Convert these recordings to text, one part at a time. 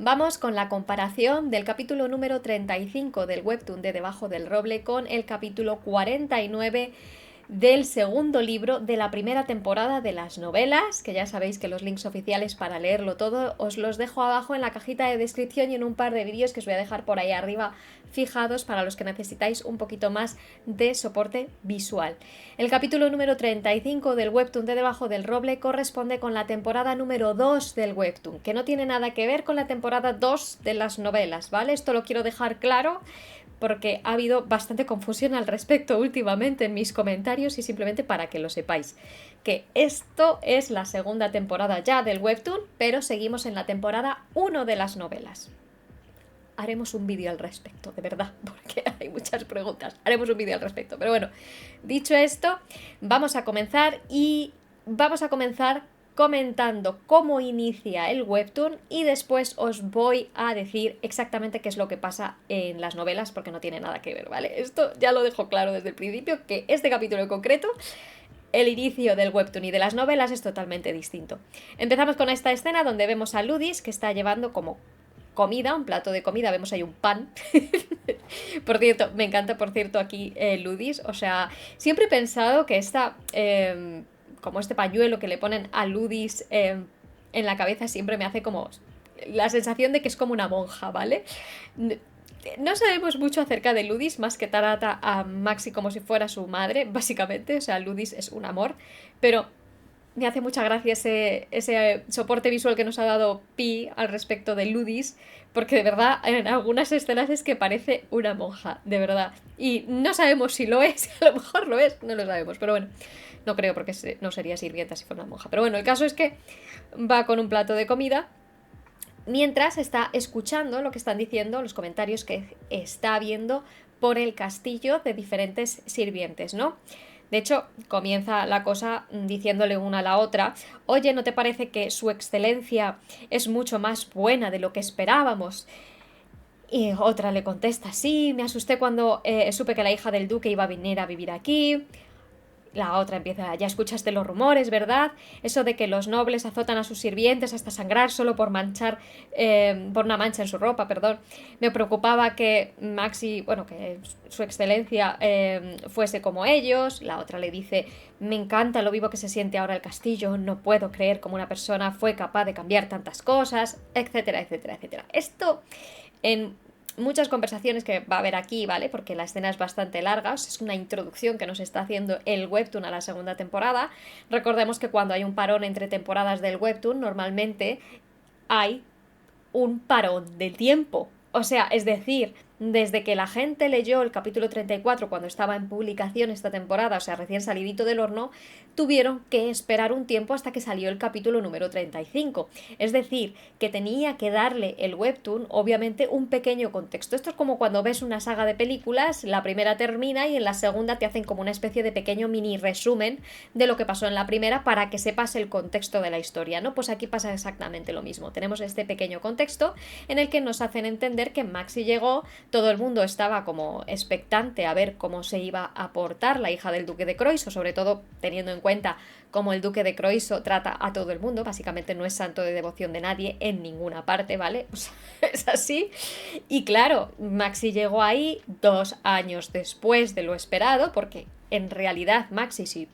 Vamos con la comparación del capítulo número 35 del webtoon de Debajo del Roble con el capítulo 49 del segundo libro de la primera temporada de las novelas, que ya sabéis que los links oficiales para leerlo todo os los dejo abajo en la cajita de descripción y en un par de vídeos que os voy a dejar por ahí arriba fijados para los que necesitáis un poquito más de soporte visual. El capítulo número 35 del webtoon de Debajo del Roble corresponde con la temporada número 2 del webtoon, que no tiene nada que ver con la temporada 2 de las novelas, ¿vale? Esto lo quiero dejar claro porque ha habido bastante confusión al respecto últimamente en mis comentarios y simplemente para que lo sepáis. Que esto es la segunda temporada ya del webtoon, pero seguimos en la temporada 1 de las novelas. Haremos un vídeo al respecto, de verdad, porque hay muchas preguntas. Haremos un vídeo al respecto. Pero bueno, dicho esto, vamos a comenzar comentando cómo inicia el webtoon y después os voy a decir exactamente qué es lo que pasa en las novelas porque no tiene nada que ver, ¿vale? Esto ya lo dejo claro desde el principio, que este capítulo en concreto, el inicio del webtoon y de las novelas es totalmente distinto. Empezamos con esta escena donde vemos a Ludis que está llevando como comida, un plato de comida, vemos ahí un pan. Por cierto, me encanta, por cierto, aquí Ludis, o sea, siempre he pensado que esta... como este pañuelo que le ponen a Ludis en la cabeza siempre me hace como la sensación de que es como una monja, ¿vale? No sabemos mucho acerca de Ludis, más que trata a Maxi como si fuera su madre, básicamente, o sea, Ludis es un amor, pero me hace mucha gracia ese soporte visual que nos ha dado Pi al respecto de Ludis, porque de verdad en algunas escenas es que parece una monja, de verdad. Y no sabemos si lo es, a lo mejor lo es, no lo sabemos, pero bueno, no creo porque no sería sirvienta si fuera una monja. Pero bueno, el caso es que va con un plato de comida mientras está escuchando lo que están diciendo, los comentarios que está viendo por el castillo de diferentes sirvientes, ¿no? De hecho, comienza la cosa diciéndole una a la otra, oye, ¿no te parece que su excelencia es mucho más buena de lo que esperábamos? Y otra le contesta, sí, me asusté cuando supe que la hija del duque iba a venir a vivir aquí. La otra empieza, ya escuchaste los rumores, ¿verdad? Eso de que los nobles azotan a sus sirvientes hasta sangrar solo por por una mancha en su ropa, perdón. Me preocupaba que Maxi, bueno, que su excelencia fuese como ellos. La otra le dice, me encanta lo vivo que se siente ahora el castillo, no puedo creer cómo una persona fue capaz de cambiar tantas cosas, etcétera, etcétera, etcétera. Esto en muchas conversaciones que va a haber aquí, ¿vale? Porque la escena es bastante larga, o sea, es una introducción que nos está haciendo el webtoon a la segunda temporada. Recordemos que cuando hay un parón entre temporadas del webtoon, normalmente hay un parón de tiempo. O sea, es decir, desde que la gente leyó el capítulo 34 cuando estaba en publicación esta temporada, o sea, recién salidito del horno, tuvieron que esperar un tiempo hasta que salió el capítulo número 35. Es decir, que tenía que darle el webtoon, obviamente, un pequeño contexto. Esto es como cuando ves una saga de películas, la primera termina y en la segunda te hacen como una especie de pequeño mini resumen de lo que pasó en la primera para que sepas el contexto de la historia, ¿no? Pues aquí pasa exactamente lo mismo. Tenemos este pequeño contexto en el que nos hacen entender que Maxi llegó, todo el mundo estaba como expectante a ver cómo se iba a portar la hija del duque de Croiso, sobre todo teniendo en cuenta cómo el duque de Croiso trata a todo el mundo, básicamente no es santo de devoción de nadie en ninguna parte, ¿vale? O sea, es así. Y claro, Maxi llegó ahí 2 años después de lo esperado, porque en realidad Maxi sí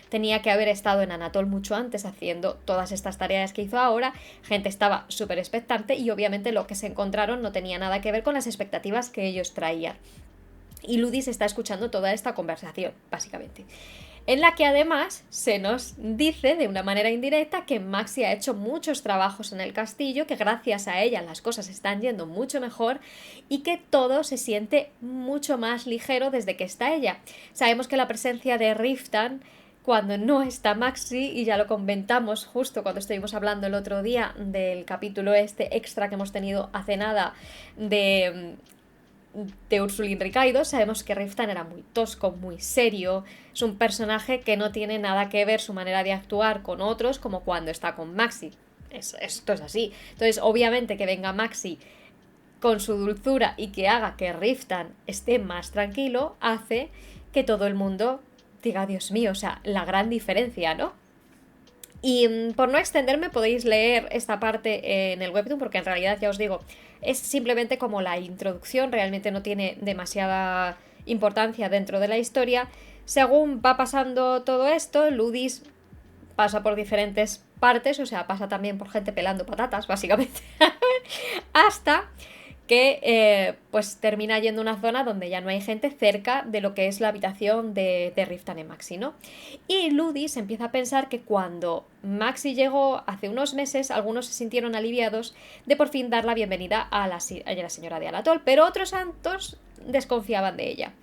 tenía que haber estado en Anatol mucho antes haciendo todas estas tareas que hizo ahora, gente estaba súper expectante y obviamente lo que se encontraron no tenía nada que ver con las expectativas que ellos traían. Y Ludis está escuchando toda esta conversación, básicamente, en la que además se nos dice de una manera indirecta que Maxi ha hecho muchos trabajos en el castillo, que gracias a ella las cosas están yendo mucho mejor y que todo se siente mucho más ligero desde que está ella. Sabemos que la presencia de Riftan cuando no está Maxi, y ya lo comentamos justo cuando estuvimos hablando el otro día del capítulo este extra que hemos tenido hace nada de Ursulín Ricaido, sabemos que Riftan era muy tosco, muy serio, es un personaje que no tiene nada que ver su manera de actuar con otros como cuando está con Maxi. Esto es así. Entonces, obviamente que venga Maxi con su dulzura y que haga que Riftan esté más tranquilo, hace que todo el mundo diga, Dios mío, o sea, la gran diferencia, ¿no? Y por no extenderme, podéis leer esta parte en el webtoon, porque en realidad, ya os digo, es simplemente como la introducción, realmente no tiene demasiada importancia dentro de la historia. Según va pasando todo esto, Ludis pasa por diferentes partes, o sea, pasa también por gente pelando patatas, básicamente, hasta que pues termina yendo a una zona donde ya no hay gente cerca de lo que es la habitación de Riftan y Maxi, ¿no? Y Ludis empieza a pensar que cuando Maxi llegó hace unos meses, algunos se sintieron aliviados de por fin dar la bienvenida a la señora de Alatol, pero otros santos desconfiaban de ella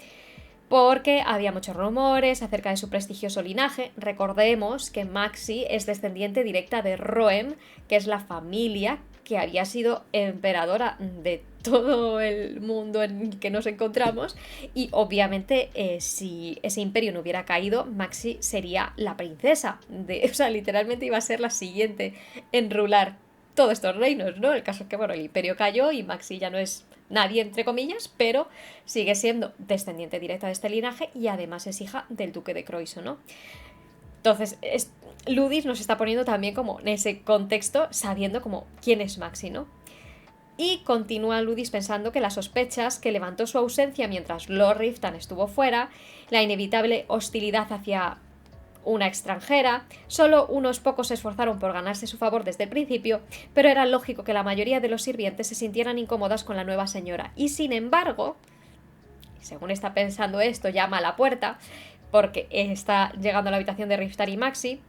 porque había muchos rumores acerca de su prestigioso linaje. Recordemos que Maxi es descendiente directa de Roem, que es la familia que había sido emperadora de todo el mundo en el que nos encontramos, y obviamente si ese imperio no hubiera caído, Maxi sería la princesa, o sea, literalmente iba a ser la siguiente en rular todos estos reinos, ¿no? El caso es que, bueno, el imperio cayó y Maxi ya no es nadie, entre comillas, pero sigue siendo descendiente directa de este linaje y además es hija del duque de Croiso, ¿no? Entonces, Ludis nos está poniendo también como en ese contexto, sabiendo como quién es Maxi, ¿no? Y continúa Ludis pensando que las sospechas que levantó su ausencia mientras Lord Riftan estuvo fuera, la inevitable hostilidad hacia una extranjera, solo unos pocos se esforzaron por ganarse su favor desde el principio, pero era lógico que la mayoría de los sirvientes se sintieran incómodas con la nueva señora. Y sin embargo, según está pensando esto, llama a la puerta, porque está llegando a la habitación de Riftar y Maxi,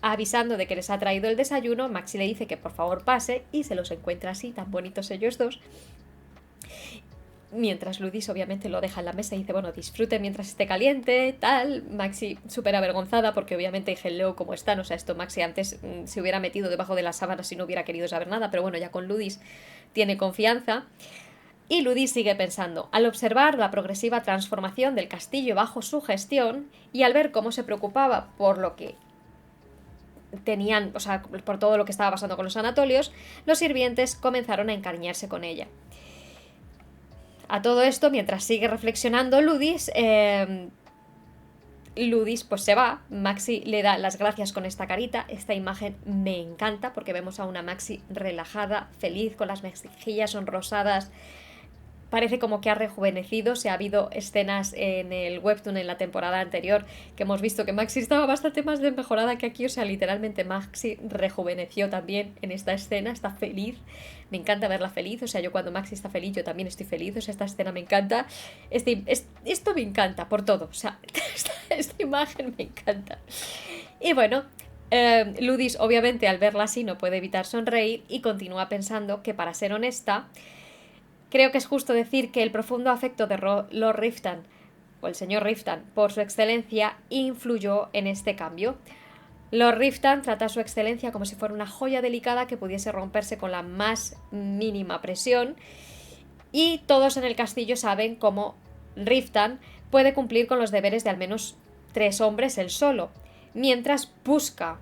avisando de que les ha traído el desayuno. Maxi le dice que por favor pase y se los encuentra así, tan bonitos ellos dos. Mientras Ludis obviamente lo deja en la mesa y dice, bueno, disfrute mientras esté caliente, tal. Maxi súper avergonzada porque obviamente hello, ¿cómo están? O sea, esto Maxi antes se hubiera metido debajo de las sábanas y no hubiera querido saber nada, pero bueno, ya con Ludis tiene confianza. Y Ludis sigue pensando, al observar la progresiva transformación del castillo bajo su gestión y al ver cómo se preocupaba por lo que tenían, o sea, por todo lo que estaba pasando con los anatolios, los sirvientes comenzaron a encariñarse con ella. A todo esto, mientras sigue reflexionando Ludis, Ludis pues se va. Maxi le da las gracias con esta carita. Esta imagen me encanta porque vemos a una Maxi relajada, feliz, con las mejillas sonrosadas. Parece como que ha rejuvenecido. Se ha habido escenas en el webtoon en la temporada anterior que hemos visto que Maxi estaba bastante más desmejorada que aquí. O sea, literalmente Maxi rejuveneció también en esta escena. Está feliz. Me encanta verla feliz. O sea, yo cuando Maxi está feliz, yo también estoy feliz. O sea, esta escena me encanta. Esto me encanta por todo. O sea, esta imagen me encanta. Y bueno, Ludis obviamente al verla así no puede evitar sonreír y continúa pensando que, para ser honesta, creo que es justo decir que el profundo afecto de Lord Riftan, o el señor Riftan, por su excelencia, influyó en este cambio. Lord Riftan trata a su excelencia como si fuera una joya delicada que pudiese romperse con la más mínima presión, y todos en el castillo saben cómo Riftan puede cumplir con los deberes de al menos 3 hombres él solo, mientras busca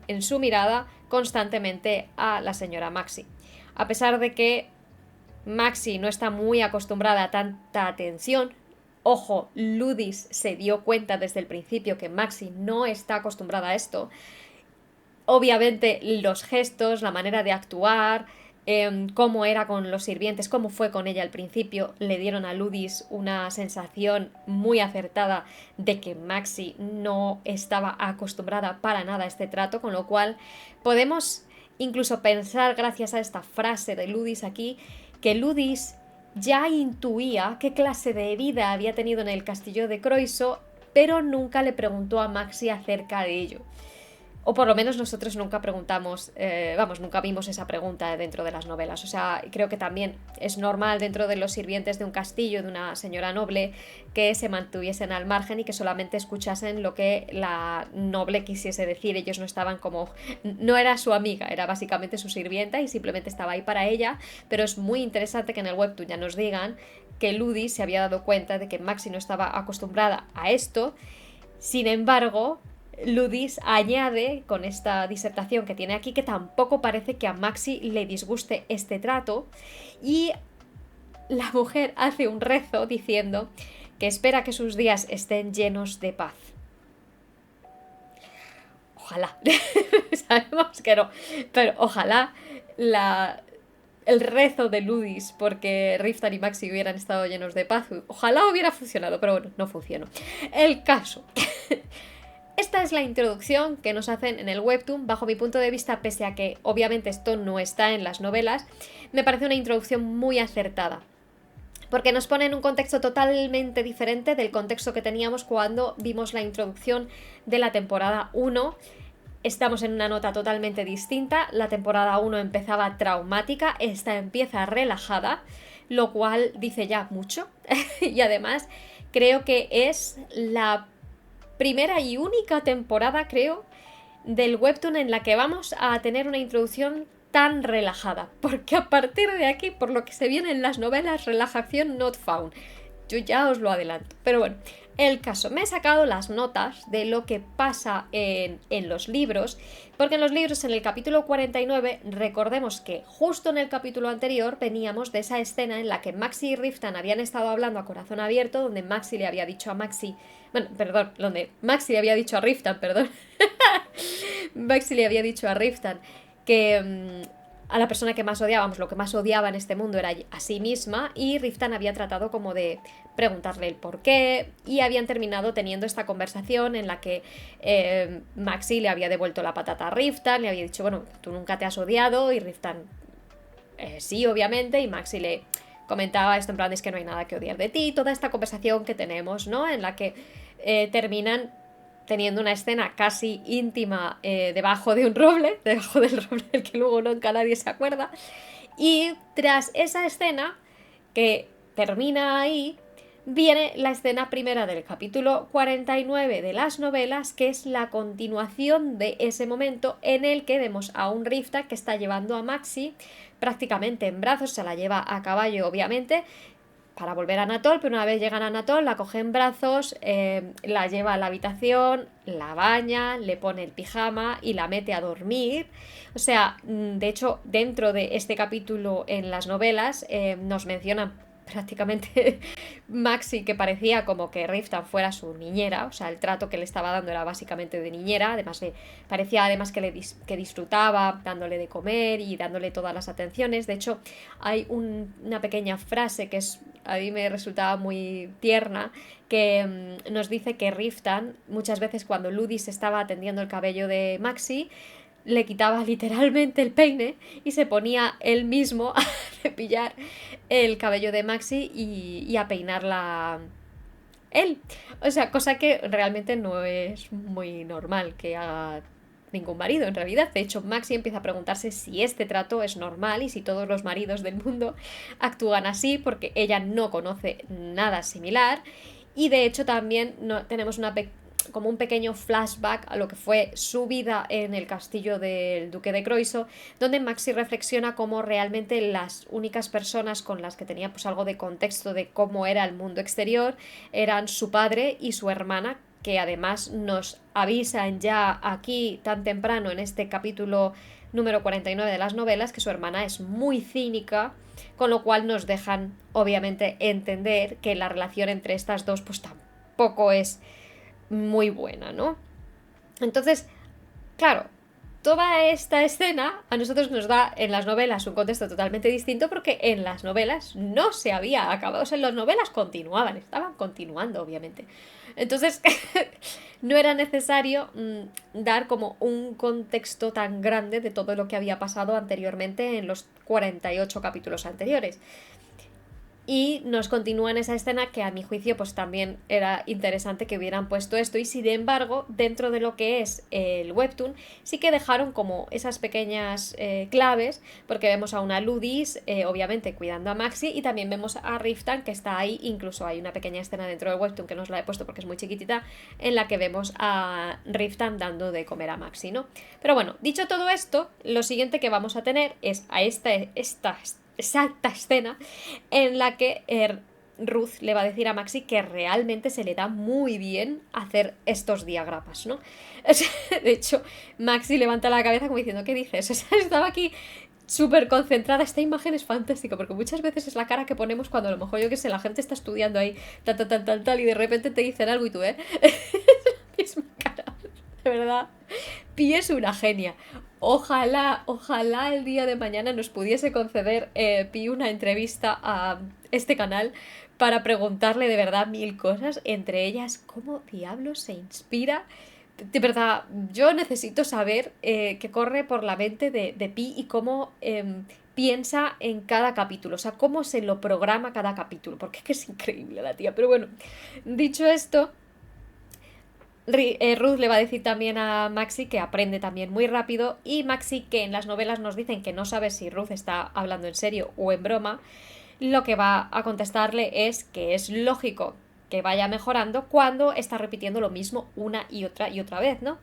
en su mirada constantemente a la señora Maxi. A pesar de que Maxi no está muy acostumbrada a tanta atención. Ojo, Ludis se dio cuenta desde el principio que Maxi no está acostumbrada a esto. Obviamente los gestos, la manera de actuar, cómo era con los sirvientes, cómo fue con ella al principio, le dieron a Ludis una sensación muy acertada de que Maxi no estaba acostumbrada para nada a este trato, con lo cual podemos incluso pensar, gracias a esta frase de Ludis aquí, que Ludis ya intuía qué clase de vida había tenido en el castillo de Croiso, pero nunca le preguntó a Maxi acerca de ello. O por lo menos nosotros nunca preguntamos, nunca vimos esa pregunta dentro de las novelas. O sea, creo que también es normal dentro de los sirvientes de un castillo, de una señora noble, que se mantuviesen al margen y que solamente escuchasen lo que la noble quisiese decir. Ellos no estaban como... No era su amiga, era básicamente su sirvienta y simplemente estaba ahí para ella. Pero es muy interesante que en el webtoon ya nos digan que Ludis se había dado cuenta de que Maxi no estaba acostumbrada a esto. Sin embargo, Ludis añade con esta disertación que tiene aquí que tampoco parece que a Maxi le disguste este trato, y la mujer hace un rezo diciendo que espera que sus días estén llenos de paz. ojalá, sabemos que no, pero ojalá el rezo de Ludis porque Riftan y Maxi hubieran estado llenos de paz, ojalá hubiera funcionado, pero bueno, no funcionó. El caso. Esta es la introducción que nos hacen en el webtoon. Bajo mi punto de vista, pese a que obviamente esto no está en las novelas, me parece una introducción muy acertada. Porque nos pone en un contexto totalmente diferente del contexto que teníamos cuando vimos la introducción de la temporada 1. Estamos en una nota totalmente distinta. La temporada 1 empezaba traumática, esta empieza relajada, lo cual dice ya mucho. Y además creo que es la primera y única temporada, creo, del webtoon en la que vamos a tener una introducción tan relajada, porque a partir de aquí, por lo que se viene en las novelas, relajación not found. Yo ya os lo adelanto, pero bueno, el caso, me he sacado las notas de lo que pasa en los libros, porque en los libros, en el capítulo 49, recordemos que justo en el capítulo anterior veníamos de esa escena en la que Maxi y Riftan habían estado hablando a corazón abierto, donde Maxi le había dicho a Maxi, donde Maxi le había dicho a Riftan, Maxi le había dicho a Riftan que a la persona que más odiábamos, lo que más odiaba en este mundo era a sí misma, y Riftan había tratado como de preguntarle el por qué, y habían terminado teniendo esta conversación en la que Maxi le había devuelto la patata a Riftan, le había dicho, bueno, tú nunca te has odiado, y Riftan, sí, obviamente, y Maxi le comentaba esto en plan, es que no hay nada que odiar de ti, toda esta conversación que tenemos, ¿no? En la que terminan teniendo una escena casi íntima debajo de un roble, debajo del roble del que luego nunca nadie se acuerda. Y tras esa escena, que termina ahí, viene la escena primera del capítulo 49 de las novelas, que es la continuación de ese momento en el que vemos a un Riftan que está llevando a Maxi prácticamente en brazos, se la lleva a caballo obviamente, para volver a Anatol, pero una vez llegan a Anatol, la coge en brazos, la lleva a la habitación, la baña, le pone el pijama y la mete a dormir. O sea, de hecho, dentro de este capítulo en las novelas nos mencionan prácticamente Maxi, que parecía como que Riftan fuera su niñera, o sea, el trato que le estaba dando era básicamente de niñera, además parecía además que disfrutaba dándole de comer y dándole todas las atenciones. De hecho, hay una pequeña frase que a mí me resultaba muy tierna, que nos dice que Riftan, muchas veces cuando Ludis estaba atendiendo el cabello de Maxi, le quitaba literalmente el peine y se ponía él mismo a cepillar el cabello de Maxi y a peinarla él. O sea, cosa que realmente no es muy normal que haga ningún marido en realidad. De hecho, Maxi empieza a preguntarse si este trato es normal y si todos los maridos del mundo actúan así, porque ella no conoce nada similar. Y de hecho también tenemos como un pequeño flashback a lo que fue su vida en el castillo del duque de Croiso, donde Maxi reflexiona cómo realmente las únicas personas con las que tenía pues algo de contexto de cómo era el mundo exterior eran su padre y su hermana, que además nos avisan ya aquí tan temprano en este capítulo número 49 de las novelas que su hermana es muy cínica, con lo cual nos dejan obviamente entender que la relación entre estas dos pues tampoco es muy buena, ¿no? Entonces, claro, toda esta escena a nosotros nos da en las novelas un contexto totalmente distinto, porque en las novelas no se había acabado, o sea, en las novelas continuaban, estaban continuando, obviamente. Entonces, no era necesario dar como un contexto tan grande de todo lo que había pasado anteriormente en los 48 capítulos anteriores. Y nos continúan esa escena que a mi juicio pues también era interesante que hubieran puesto esto, y sin embargo dentro de lo que es el webtoon sí que dejaron como esas pequeñas claves, porque vemos a una Ludis obviamente cuidando a Maxi, y también vemos a Riftan que está ahí, incluso hay una pequeña escena dentro del webtoon que no os la he puesto porque es muy chiquitita, en la que vemos a Riftan dando de comer a Maxi, ¿no? Pero bueno, dicho todo esto, lo siguiente que vamos a tener es a esta exacta escena en la que Ruth le va a decir a Maxi que realmente se le da muy bien hacer estos diagramas, ¿no? O sea, de hecho, Maxi levanta la cabeza como diciendo, ¿qué dices? O sea, estaba aquí súper concentrada. Esta imagen es fantástica porque muchas veces es la cara que ponemos cuando a lo mejor, yo que sé, la gente está estudiando ahí tal y de repente te dicen algo y tú, es la misma cara, de verdad. Pi es una genia. Ojalá el día de mañana nos pudiese conceder Pi una entrevista a este canal para preguntarle de verdad 1000 cosas, entre ellas cómo diablos se inspira. De verdad, yo necesito saber qué corre por la mente de Pi y cómo piensa en cada capítulo, o sea, cómo se lo programa cada capítulo, porque es que es increíble la tía. Pero bueno, dicho esto, Ruth le va a decir también a Maxi que aprende también muy rápido, y Maxi, que en las novelas nos dicen que no sabe si Ruth está hablando en serio o en broma, lo que va a contestarle es que es lógico que vaya mejorando cuando está repitiendo lo mismo una y otra vez, ¿no?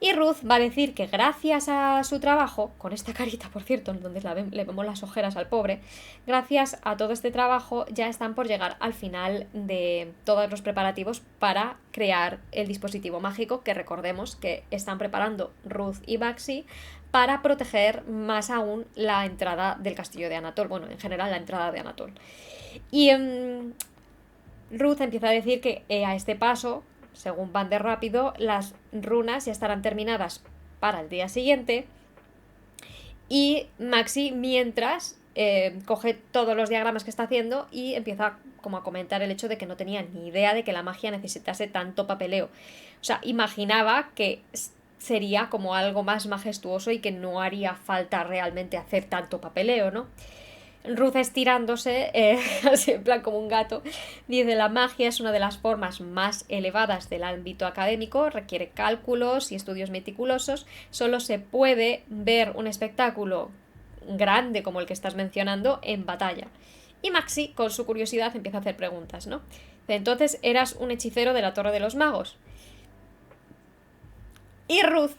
Y Ruth va a decir que gracias a su trabajo, con esta carita, por cierto, en donde le vemos las ojeras al pobre, gracias a todo este trabajo ya están por llegar al final de todos los preparativos para crear el dispositivo mágico, que recordemos que están preparando Ruth y Maxi para proteger más aún la entrada del castillo de Anatol, bueno, en general la entrada de Anatol. Y Ruth empieza a decir que a este paso, según van de rápido, las runas ya estarán terminadas para el día siguiente, y Maxi mientras coge todos los diagramas que está haciendo y empieza como a comentar el hecho de que no tenía ni idea de que la magia necesitase tanto papeleo. O sea, imaginaba que sería como algo más majestuoso y que no haría falta realmente hacer tanto papeleo, ¿no? Ruth estirándose, así en plan como un gato, dice: la magia es una de las formas más elevadas del ámbito académico, requiere cálculos y estudios meticulosos, solo se puede ver un espectáculo grande como el que estás mencionando en batalla. Y Maxi, con su curiosidad, empieza a hacer preguntas, ¿no? Entonces, ¿eras un hechicero de la Torre de los Magos? Y Ruth...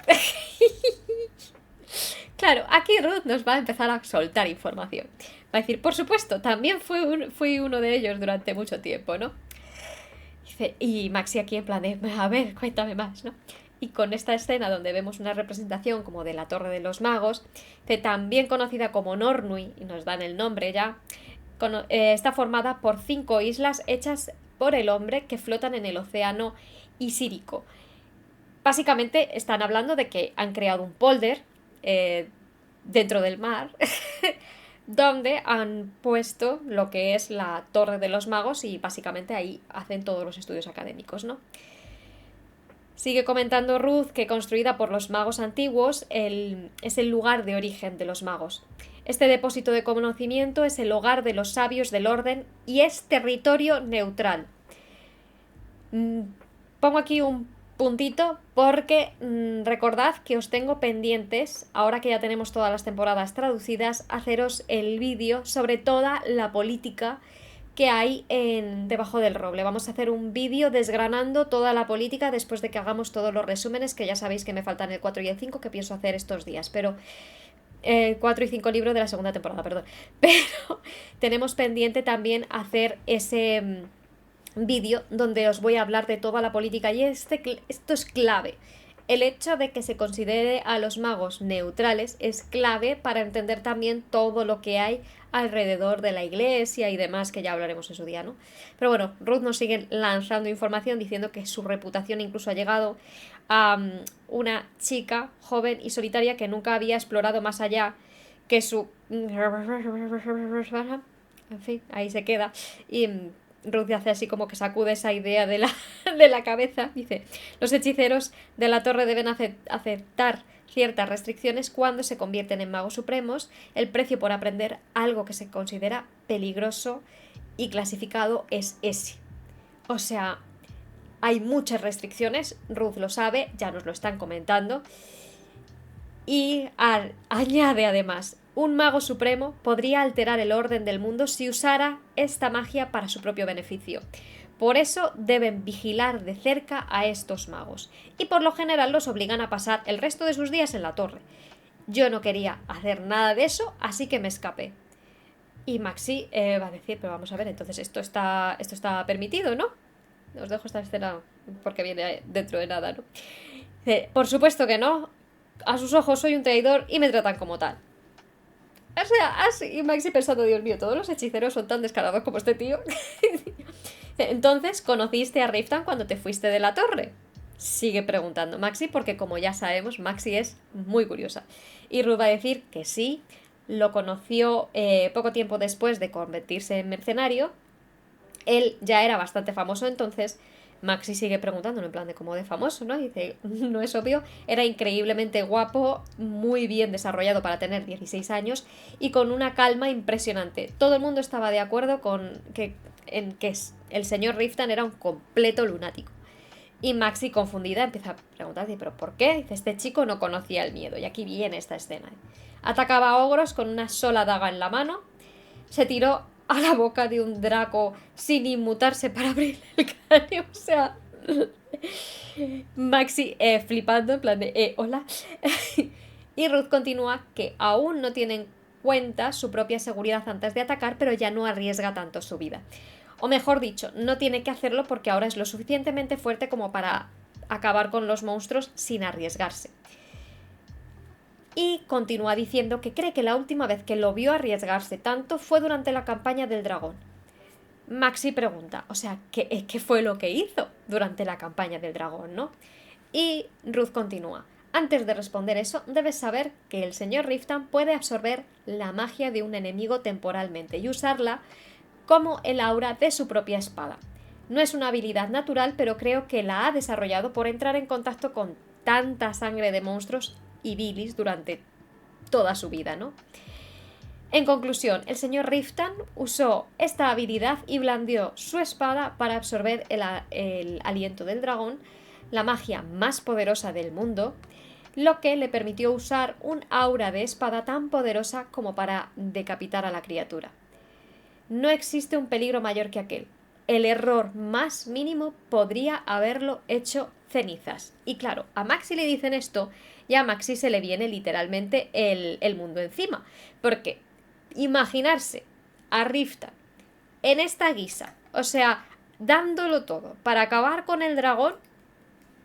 Claro, aquí Ruth nos va a empezar a soltar información. Va a decir, por supuesto, también fui uno de ellos durante mucho tiempo, ¿no? Y Maxi aquí en plan de, a ver, cuéntame más, ¿no? Y con esta escena donde vemos una representación como de la Torre de los Magos, también conocida como Nornui, y nos dan el nombre ya, está formada por 5 islas hechas por el hombre que flotan en el océano Isírico. Básicamente están hablando de que han creado un polder dentro del mar donde han puesto lo que es la Torre de los Magos, y básicamente ahí hacen todos los estudios académicos, ¿no? Sigue comentando Ruth que construida por los magos antiguos es el lugar de origen de los magos. Este depósito de conocimiento es el hogar de los sabios del orden y es territorio neutral. Pongo aquí un puntito porque recordad que os tengo pendientes, ahora que ya tenemos todas las temporadas traducidas, haceros el vídeo sobre toda la política que hay debajo del roble. Vamos a hacer un vídeo desgranando toda la política después de que hagamos todos los resúmenes, que ya sabéis que me faltan el 4 y el 5 que pienso hacer estos días, pero 4 y 5 libros de la segunda temporada, perdón. Pero tenemos pendiente también hacer ese vídeo donde os voy a hablar de toda la política, y esto es clave. El hecho de que se considere a los magos neutrales es clave para entender también todo lo que hay alrededor de la iglesia y demás, que ya hablaremos en su día, ¿no? Pero bueno, Ruth nos sigue lanzando información diciendo que su reputación incluso ha llegado a una chica joven y solitaria que nunca había explorado más allá que su... En fin, ahí se queda. Y Ruth hace así como que sacude esa idea de la cabeza. Dice: los hechiceros de la torre deben aceptar ciertas restricciones cuando se convierten en magos supremos. El precio por aprender algo que se considera peligroso y clasificado es ese. O sea, hay muchas restricciones, Ruth lo sabe, ya nos lo están comentando. Y añade además: un mago supremo podría alterar el orden del mundo si usara esta magia para su propio beneficio. Por eso deben vigilar de cerca a estos magos, y por lo general los obligan a pasar el resto de sus días en la torre. Yo no quería hacer nada de eso, así que me escapé. Y Maxi va a decir: pero vamos a ver, entonces esto está permitido, ¿no? Os dejo esta escena porque viene dentro de nada, ¿no? Por supuesto que no. A sus ojos soy un traidor y me tratan como tal. O sea, así, y Maxi pensando: Dios mío, todos los hechiceros son tan descarados como este tío. Entonces, ¿conociste a Riftan cuando te fuiste de la torre? sigue preguntando Maxi, porque como ya sabemos, Maxi es muy curiosa. Y Ruth va a decir que sí, lo conoció poco tiempo después de convertirse en mercenario. Él ya era bastante famoso entonces. Maxi sigue preguntándolo en plan de cómo de famoso, ¿no? Y dice, no es obvio, era increíblemente guapo, muy bien desarrollado para tener 16 años y con una calma impresionante. Todo el mundo estaba de acuerdo en que el señor Riftan era un completo lunático. Y Maxi, confundida, empieza a preguntarse, ¿pero por qué? Dice, este chico no conocía el miedo. Y aquí viene esta escena. Atacaba a ogros con una sola daga en la mano, se tiró a la boca de un draco sin inmutarse para abrir el cráneo. O sea, Maxi flipando, en plan de, hola. Y Ruth continúa que aún no tiene en cuenta su propia seguridad antes de atacar, pero ya no arriesga tanto su vida. O mejor dicho, no tiene que hacerlo porque ahora es lo suficientemente fuerte como para acabar con los monstruos sin arriesgarse. Y continúa diciendo que cree que la última vez que lo vio arriesgarse tanto fue durante la campaña del dragón. Maxi pregunta, o sea, ¿qué fue lo que hizo durante la campaña del dragón, no? Y Ruth continúa. Antes de responder eso, debes saber que el señor Riftan puede absorber la magia de un enemigo temporalmente y usarla como el aura de su propia espada. No es una habilidad natural, pero creo que la ha desarrollado por entrar en contacto con tanta sangre de monstruos y bilis durante toda su vida, ¿no? En conclusión, el señor Riftan usó esta habilidad y blandió su espada para absorber el aliento del dragón, la magia más poderosa del mundo, lo que le permitió usar un aura de espada tan poderosa como para decapitar a la criatura. No existe un peligro mayor que aquel. El error más mínimo podría haberlo hecho cenizas. Y claro, a Maxi le dicen esto y a Maxi se le viene literalmente el mundo encima. Porque imaginarse a Riftan en esta guisa, o sea, dándolo todo para acabar con el dragón,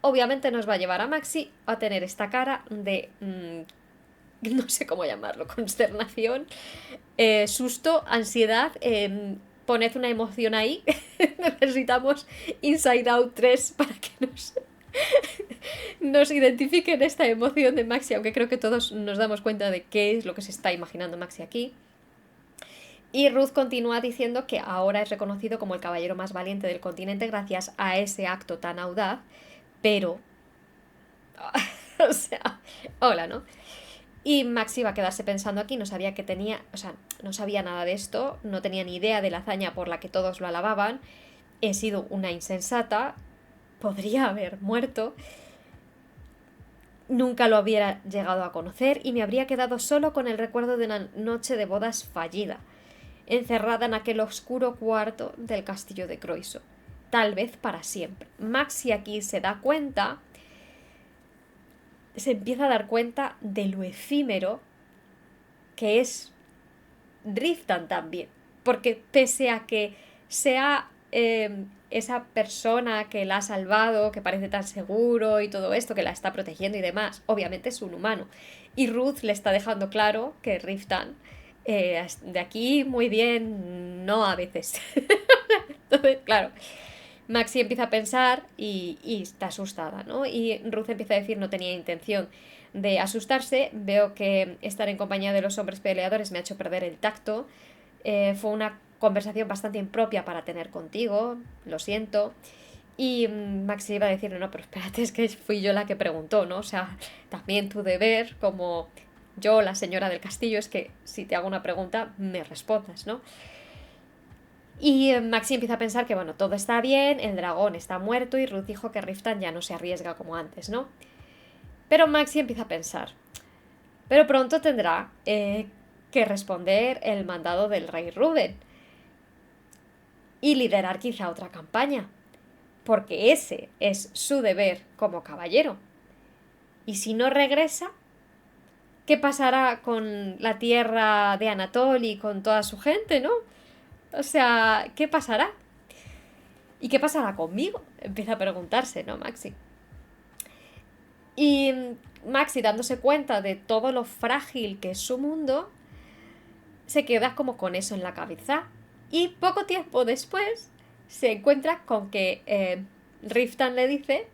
obviamente nos va a llevar a Maxi a tener esta cara de... no sé cómo llamarlo, consternación, susto, ansiedad, poned una emoción ahí. Necesitamos Inside Out 3 para que nos identifiquen esta emoción de Maxi, aunque creo que todos nos damos cuenta de qué es lo que se está imaginando Maxi aquí. Y Ruth continúa diciendo que ahora es reconocido como el caballero más valiente del continente gracias a ese acto tan audaz, pero... o sea, hola, ¿no? Y Maxi va a quedarse pensando aquí, no sabía que tenía, o sea, no sabía nada de esto, no tenía ni idea de la hazaña por la que todos lo alababan, he sido una insensata, podría haber muerto, nunca lo hubiera llegado a conocer y me habría quedado solo con el recuerdo de una noche de bodas fallida, encerrada en aquel oscuro cuarto del castillo de Croiso, tal vez para siempre. Maxi aquí se da cuenta, se empieza a dar cuenta de lo efímero que es Riftan también, porque pese a que sea esa persona que la ha salvado, que parece tan seguro y todo esto, que la está protegiendo y demás, obviamente es un humano. Y Ruth le está dejando claro que Riftan, de aquí muy bien, no a veces. Entonces, claro, Maxi empieza a pensar y está asustada, ¿no? Y Ruth empieza a decir, no tenía intención de asustarse, veo que estar en compañía de los hombres peleadores me ha hecho perder el tacto, fue una conversación bastante impropia para tener contigo, lo siento. Y Maxi iba a decir, no, pero espérate, es que fui yo la que preguntó, ¿no? O sea, también tu deber, como yo, la señora del castillo, es que si te hago una pregunta, me respondas, ¿no? Y Maxi empieza a pensar que, bueno, todo está bien, el dragón está muerto y Ruth dijo que Riftan ya no se arriesga como antes, ¿no? Pero Maxi empieza a pensar, pero pronto tendrá que responder el mandado del rey Rubén y liderar quizá otra campaña, porque ese es su deber como caballero. Y si no regresa, ¿qué pasará con la tierra de Anatol y con toda su gente, no? O sea, ¿qué pasará? ¿Y qué pasará conmigo? Empieza a preguntarse, ¿no, Maxi? Y Maxi, dándose cuenta de todo lo frágil que es su mundo, se queda como con eso en la cabeza. Y poco tiempo después se encuentra con que Riftan le dice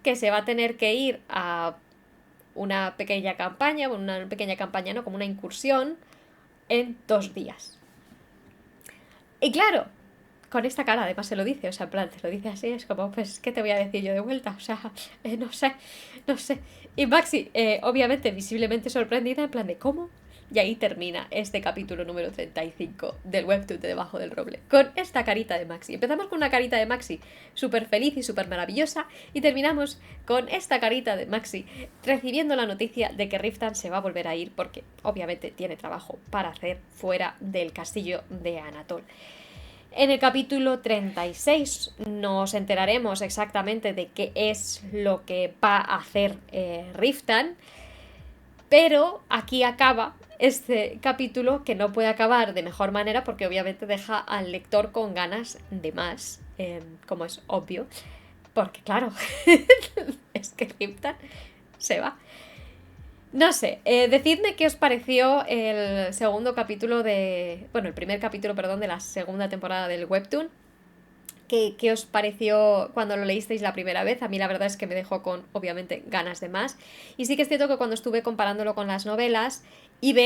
que se va a tener que ir a una pequeña campaña, no, como una incursión, en 2 días. Y claro, con esta cara además se lo dice, o sea, en plan, te lo dice así, es como, pues, ¿qué te voy a decir yo de vuelta? O sea, no sé. Y Maxi, obviamente, visiblemente sorprendida, en plan de, ¿cómo? Y ahí termina este capítulo número 35 del webtoon de Debajo del Roble, con esta carita de Maxi. Empezamos con una carita de Maxi súper feliz y súper maravillosa, y terminamos con esta carita de Maxi recibiendo la noticia de que Riftan se va a volver a ir porque obviamente tiene trabajo para hacer fuera del castillo de Anatol. En el capítulo 36 nos enteraremos exactamente de qué es lo que va a hacer Riftan, pero aquí acaba este capítulo, que no puede acabar de mejor manera porque obviamente deja al lector con ganas de más, como es obvio, porque claro, es que Riftan se va. No sé, decidme qué os pareció el segundo capítulo bueno, el primer capítulo, perdón, de la segunda temporada del webtoon. ¿Qué os pareció cuando lo leísteis la primera vez? A mí la verdad es que me dejó con, obviamente, ganas de más. Y sí que es cierto que cuando estuve comparándolo con las novelas y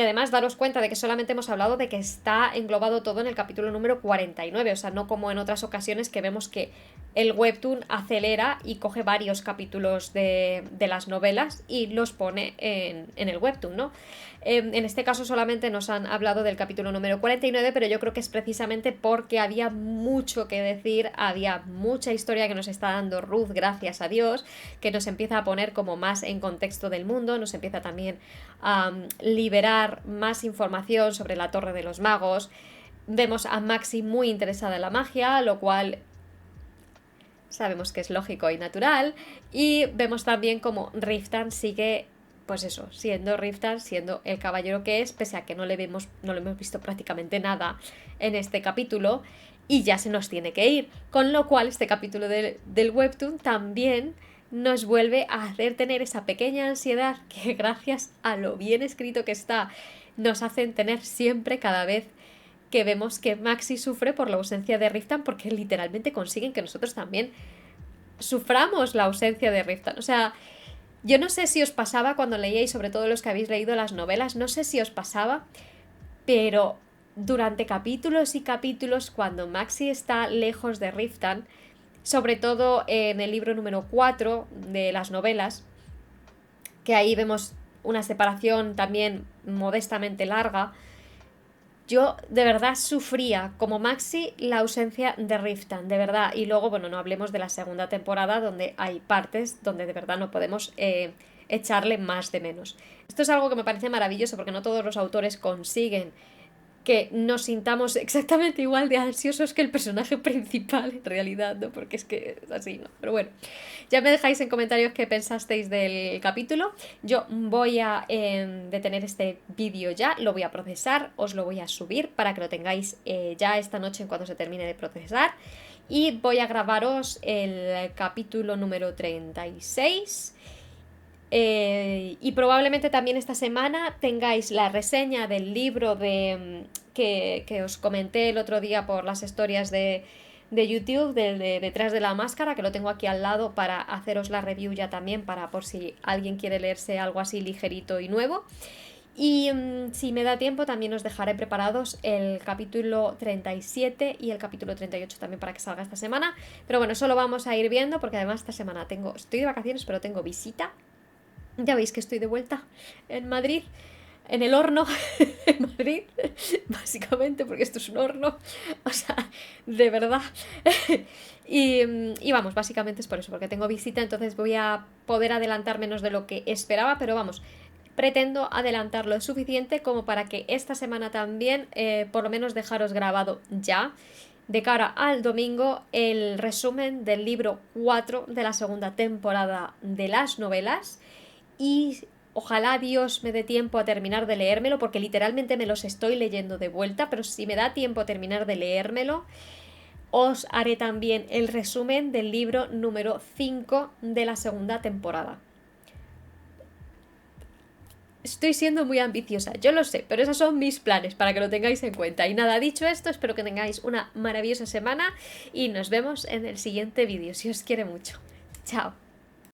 además daros cuenta de que solamente hemos hablado de que está englobado todo en el capítulo número 49, o sea, no como en otras ocasiones que vemos que el webtoon acelera y coge varios capítulos de las novelas y los pone en el webtoon, ¿no? En este caso solamente nos han hablado del capítulo número 49, pero yo creo que es precisamente porque había mucho que decir, había mucha historia que nos está dando Ruth, gracias a Dios, que nos empieza a poner como más en contexto del mundo, nos empieza también a liberar más información sobre la Torre de los Magos. Vemos a Maxi muy interesada en la magia, lo cual sabemos que es lógico y natural, y vemos también como Riftan sigue, pues eso, siendo Riftan, siendo el caballero que es, pese a que no le hemos visto prácticamente nada en este capítulo, y ya se nos tiene que ir, con lo cual este capítulo del webtoon también nos vuelve a hacer tener esa pequeña ansiedad que, gracias a lo bien escrito que está, nos hacen tener siempre, cada vez que vemos que Maxi sufre por la ausencia de Riftan, porque literalmente consiguen que nosotros también suframos la ausencia de Riftan. O sea, yo no sé si os pasaba cuando leíais, sobre todo los que habéis leído las novelas, no sé si os pasaba, pero durante capítulos y capítulos, cuando Maxi está lejos de Riftan, sobre todo en el libro número 4 de las novelas, que ahí vemos una separación también modestamente larga, yo de verdad sufría como Maxi la ausencia de Riftan, de verdad. Y luego, bueno, no hablemos de la segunda temporada, donde hay partes donde de verdad no podemos echarle más de menos. Esto es algo que me parece maravilloso porque no todos los autores consiguen que nos sintamos exactamente igual de ansiosos que el personaje principal en realidad, ¿no? Porque es que es así, ¿no? Pero bueno, ya me dejáis en comentarios qué pensasteis del capítulo. Yo voy a detener este vídeo ya, lo voy a procesar, os lo voy a subir para que lo tengáis ya esta noche en cuanto se termine de procesar. Y voy a grabaros el capítulo número 36. Y probablemente también esta semana tengáis la reseña del libro que os comenté el otro día por las historias de YouTube, de Detrás de la Máscara, que lo tengo aquí al lado para haceros la review ya también, para por si alguien quiere leerse algo así ligerito y nuevo. Y si me da tiempo también os dejaré preparados el capítulo 37 y el capítulo 38 también para que salga esta semana. Pero bueno, eso lo vamos a ir viendo porque además esta semana estoy de vacaciones, pero tengo visita. Ya veis que estoy de vuelta en Madrid, en el horno en Madrid, básicamente, porque esto es un horno, o sea, de verdad. Y vamos, básicamente es por eso, porque tengo visita, entonces voy a poder adelantar menos de lo que esperaba, pero vamos, pretendo adelantar lo suficiente como para que esta semana también, por lo menos dejaros grabado ya, de cara al domingo, el resumen del libro 4 de la segunda temporada de las novelas. Y ojalá Dios me dé tiempo a terminar de leérmelo, porque literalmente me los estoy leyendo de vuelta, pero si me da tiempo a terminar de leérmelo, os haré también el resumen del libro número 5 de la segunda temporada. Estoy siendo muy ambiciosa, yo lo sé, pero esos son mis planes para que lo tengáis en cuenta. Y nada, dicho esto, espero que tengáis una maravillosa semana y nos vemos en el siguiente vídeo, si os quiere mucho. Chao.